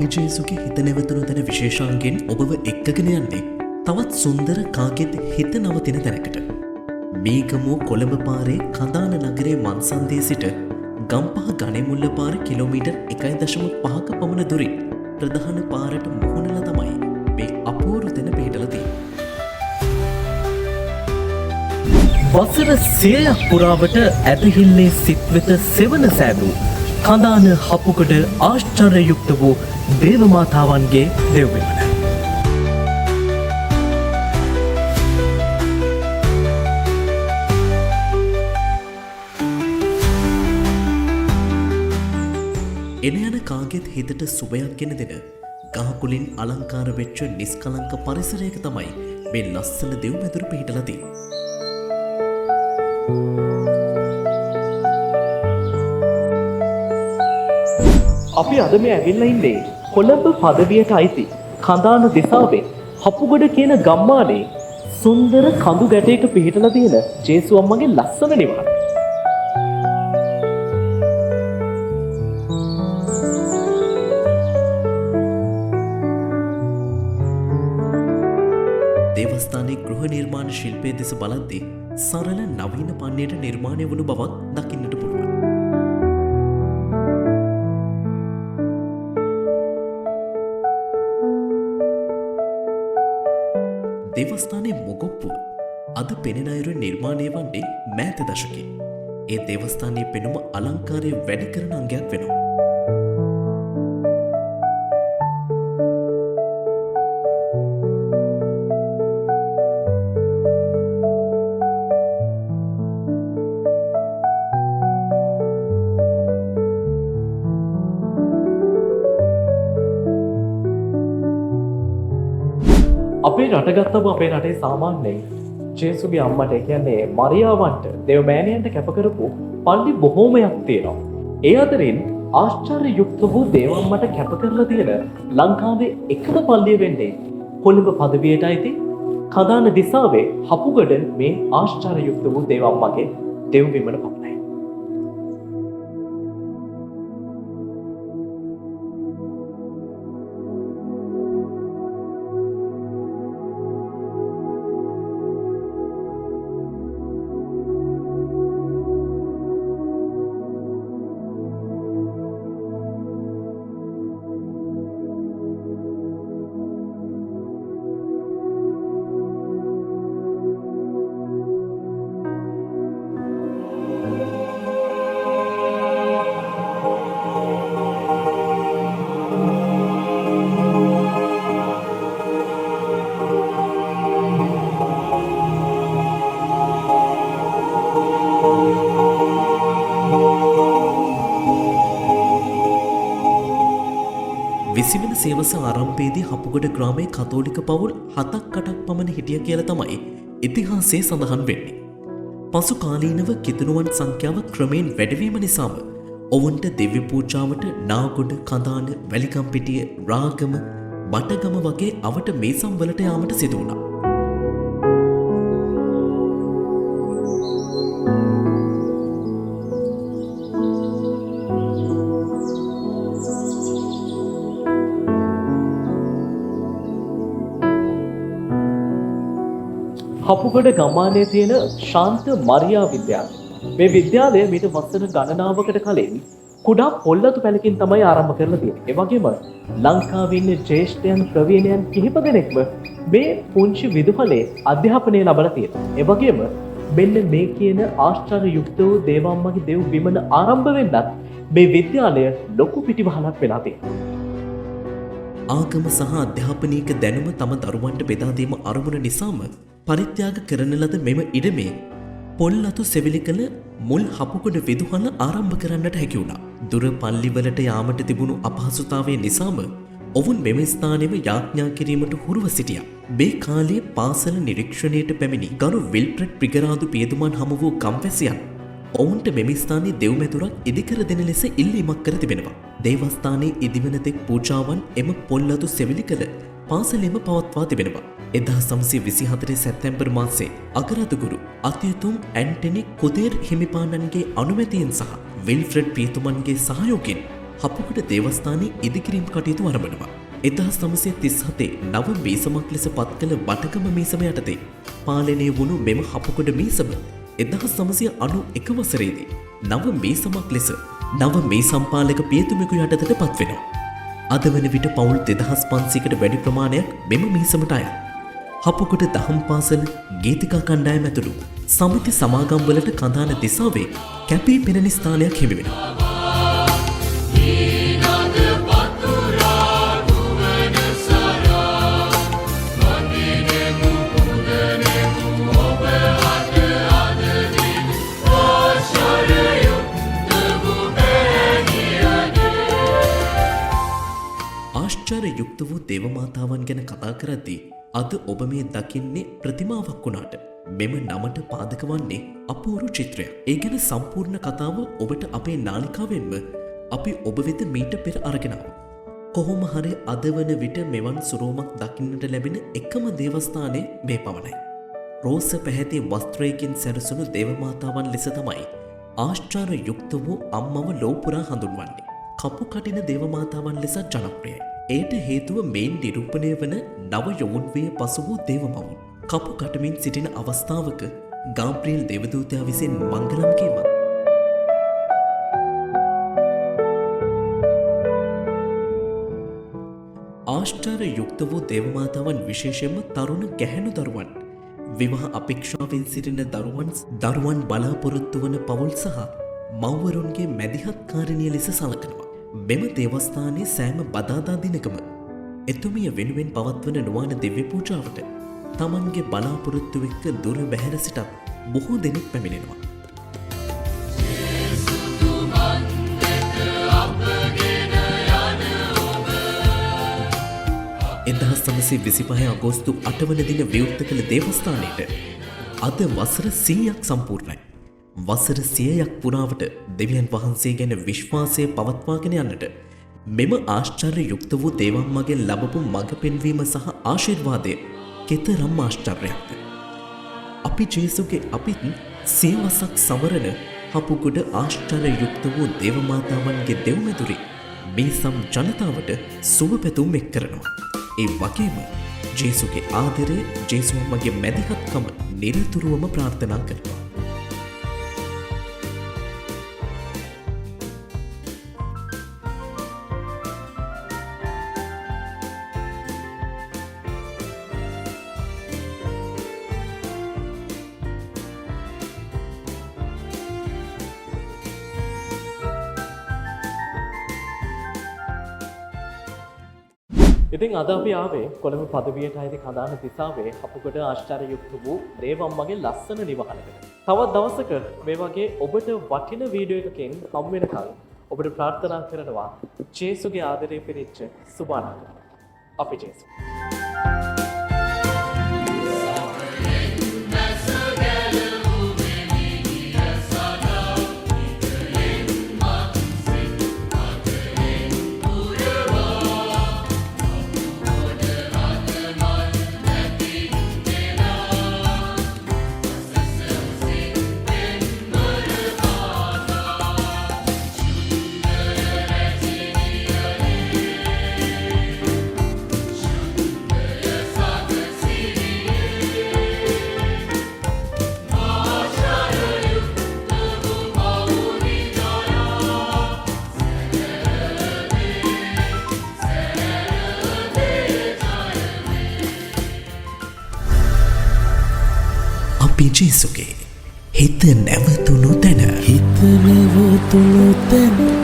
අපි ජේසුගේ හිත නැවතුණු තැන විශේෂාංගෙන් ඔබව එක්කගෙන යන්නේ තවත් සුන්දර කාගෙත් හිත නවතින තැනකට. මේගමෝ කොළඹ පාරේ කඳාන නගරේ මන්සන්දේ සිට ගම්පහ ගණෙමුල්ල පාර කිලෝමීටර් 1.5ක පමණ දුරින් ප්‍රධාන පාරට මුහුණලා තමයි මේ අපූර්ව තැන පිහිටලා තියෙන්නේ. වසර 100ක් පුරාවට ඇදහිල්ලේ සිත් වෙත සෙවන සෑදූ කඳාන හපුකඩ ආශ්චර්යයුක්ත වූ දේව මාතාවන්ගේ දෙව්වෙමන. එන යන කාගෙත් හිතට සුවයක් ගෙන දෙන ගහකුලින් අලංකාර වෙච්ච නිස්කලංක පරිසරයක තමයි මේ ලස්සන දෙව් මැදුර පිහිටලා තියෙන්නේ. අපි අද මේ ඇවිල්ලා ඉන්නේ කොළඹ පදවියට අයිති කඳාන දිසාවේ හපුගොඩ කියන ගම්මානයේ සුන්දර කඳු ගැටයක පිහිටලා තියෙන ජේසු අම්මගේ ලස්සන නිවහන. දේවස්ථානයේ ගෘහ නිර්මාණ ශිල්පයේ දෙස බලද්දී සරල නවීන පන්නයට නිර්මාණය වුණු බවක් දකින්නට පුළුවන්. දේවස්ථානයේ මොගොප්පුව අද පෙනෙන අයුරු නිර්මාණය වන්නේ මෑත දශකයේ. ඒ දේවස්ථානයේ පෙනුම අලංකාරය වැඩි කරන අංගයක් වෙනවා. අපේ රට ගත්තම අපේ රටේ සාමාන්‍යයෙන් ජේසුගේ අම්මට කියන්නේ මරියාවන්ට දෙව් මෑණියන්ට කැප කරපු පල්ලි බොහෝමයක් තියෙනවා. ඒ අතරින් ආශ්චර්ය යුක්ත වූ දේව අම්මට කැප කරලා තියෙන ලංකාවේ එකම පල්ලිය වෙන්නේ කොළඹ පදවියට අයිති කඳාන දිසාවේ හපුගඩ මේ ආශ්චර්ය යුක්ත වූ දේව අම්මගේ දෙව් විමන පමණයි. විසිවන සේවස ආරම්භයේදී හපුගඩ ග්‍රාමයේ කතෝලික පවුල් 7-8ක් පමණ හිටිය කියලා තමයි ඉතිහාසයේ සඳහන් වෙන්නේ. පසු කාලීනව කිතුණුවන් සංඛ්‍යාව ක්‍රමයෙන් වැඩිවීම නිසාම ඔවුන්ට දිව්‍ය පූජාවට නාගොඩ, කඳාන, වැලිකම්පිටිය, රාගම, බටගම වගේ අවට මේසම් වලට යාමට සිදු වුණා. හපුගඩ ගම්මානයේ තියෙන ශාන්ත මරියා විද්‍යාලය. මේ විද්‍යාලය මීට වසර ගණනාවකට කලින් කුඩා පොල්ලතු පැලකින් තමයි ආරම්භ කරලා තියෙන්නේ. ඒ වගේම ලංකාවේ ඉන්න ජ්‍යෙෂ්ඨයන් ප්‍රවීණයන් කිහිප දෙනෙක්ම මේ පුංචි විදුහලේ අධ්‍යාපනය ලබලා තියෙනවා. ඒ වගේම මෙන්න මේ කියන ආශ්චර්ය යුක්ත වූ දේවම්මගේ දෙව් විමන ආරම්භ වෙන්නත් මේ විද්‍යාලය ලොකු පිටිවහලක් වෙලා තියෙනවා. ආගම සහ අධ්‍යාපනීක දැනුම තම දරුවන්ට බෙදා දීම අරමුණ නිසාම පරිත්‍යාග කරන ලද මෙම ඉඩමේ පොල්ලතු සෙවිලි කළ මුල් හපුගොඩ විදුහල ආරම්භ කරන්නට හැකි වුණා. දුර පල්ලිවලට යාමට තිබුණු අපහසුතාවය නිසාම ඔවුන් මෙම ස්ථානයේම යාඥා කිරීමට හුරුව සිටියා. මේ කාලයේ පාසල නිරීක්ෂණයට පැමිණි ගරු විල්ප්‍රඩ් ප්‍රිගරාදු පියතුමන් හමු වූ ගම්වැසියන් ඔවුන්ට මෙම ස්ථානයේ දෙව් මැදුරක් ඉදිකර දෙන ලෙස ඉල්ලීමක් කර තිබෙනවා. දේවස්ථානයේ ඉදිවන තෙක් පූජාවන් එම පොල්ලතු සෙවිලි කළ පාසලෙම පවත්වා තිබෙනවා. 1924 සැප්තැම්බර් මාසයේ අගරාදුගුරු අතියුතුම් ඇන්ටනි කුදේර් හිමිපාණන්ගේ අනුමැතියෙන් සහ විල්ෆ්‍රඩ් පියතුමන්ගේ සහයෝගයෙන් හපුකඩ දේවස්ථානයේ ඉදිකිරීම් කටයුතු ආරම්භනවා. 1937 නව මීසමක් ලෙස පත් කළ වටකම මීසම යටතේ පාලනය වුණු මෙම හපුකඩ මීසම 1991 වසරේදී නව මීසමක් ලෙස නව මීසම් පාලක පියතුමෙකු යටතට පත්වෙනවා. අද වන විට පවුල් 2500කට වැඩි ප්‍රමාණයක් මෙම මීසමට අයත්. හපුකඩ දහම් පාසල ගීතිකා කණ්ඩායම ඇතුළු සමිති සමාගම්වලට කඳාන දිසාවේ කැපී පෙනෙන ස්ථානයක් හිමි වෙනවා. ආශ්චර්ය යුක්ත වූ දේවමාතාවන් ගැන කතා කරද්දී අද ඔබ මේ දකින්නේ ප්‍රතිමාවක් වුණාට මෙම නමට පාදක වන්නේ අපූර්ව චිත්‍රයක්. ඒ ගැන සම්පූර්ණ කතාව ඔබට අපේ නාලිකාවෙන්ම අපි ඔබ වෙත මීට පෙර අරගෙන ආවා. කොහොම හරි අද වන විට මෙවන් සුරෝමක් දකින්නට ලැබෙන එකම දේවස්ථානය මේ පමණයි. රෝස පැහැති වස්ත්‍රයකින් සැරසුණු දේවමාතාවන් ලෙස තමයි ආශ්චර්ය යුක්ත වූ අම්මව ලෝපුරා හඳුන්වන්නේ. කපු කටින දේවමාතාවන් ලෙස ජනප්‍රියයි. එයට හේතුව මේන් නිරූපණය වන නව යොවුන්විය පසු වූ දේවමවුන්. කපු කටමින් සිටින අවස්ථාවක ගාබ්‍රියෙල් දේවදූතයා විසින් මංගලම් කීමක්. ආශ්චර්ය යුක්ත වූ දේවමාතාවන් විශේෂයෙන්ම තරුණ ගැහැණු දරුවන් විවාහ අපේක්ෂාවෙන් සිටින දරුවන් බලාපොරොත්තු වන පවුල් සහ මව්වරුන්ගේ මැදිහත් කාරණිය ලෙස සලකනවා. මෙම දේවස්ථානයේ සෑම බදාදා දිනකම එතුමිය වෙනුවෙන් පවත්වන නුවාන දිව්‍ය පූජාවට තමන්ගේ බලාපොරොත්තු එක්ක දුර බැහැර සිටත් බොහෝ දෙනෙක් පැමිණෙනවා. 1925 අගෝස්තු 8 වන දින විවෘත කළ දේවස්ථානයට අද වසර 100ක් සම්පූර්ණයි. වසර 100ක් පුරාවට දෙවියන් වහන්සේ ගැන විශ්වාසය පවත්වාගෙන යන්නට මෙම ආශ්චර්ය යුක්ත වූ දේවම්මගෙන් ලැබපු මඟ පෙන්වීම සහ ආශිර්වාදය කෙතරම් ආශ්චර්යයක්ද. අපි ජේසුගේ අපිත් සියවසක් සමරන හපුගොඩ ආශ්චර්ය යුක්ත වූ දේවමාතාවන්ගේ දෙව්මැදුරේ මේ සම් ජනතාවට සුබ පැතුම් එක් කරනවා. ඒ වගේම ජේසුගේ ආදරය ජේසු අම්මගේ මැදිහත්කම නිරතුරුවම ප්‍රාර්ථනා කරනවා. ඉතින් අද අපි ආවේ කොළඹ පදවියට අයිති කඳාන දිසාවේ හපුකඩ ආශ්චර්ය යුක්ත වූ දේවම්මගේ ලස්සන නිවහනකට. තවත් දවසක මේ වගේ ඔබට වටින වීඩියෝ එකකින් හම් වෙනකල් ඔබට ප්‍රාර්ථනා කරනවා ජේසුගේ ආදරය පිරිච්ච සුබානන්දය. අපි ජේසු. ජේසුගේ හිත නැවතුණු තැන හිත නැවතුණු තැන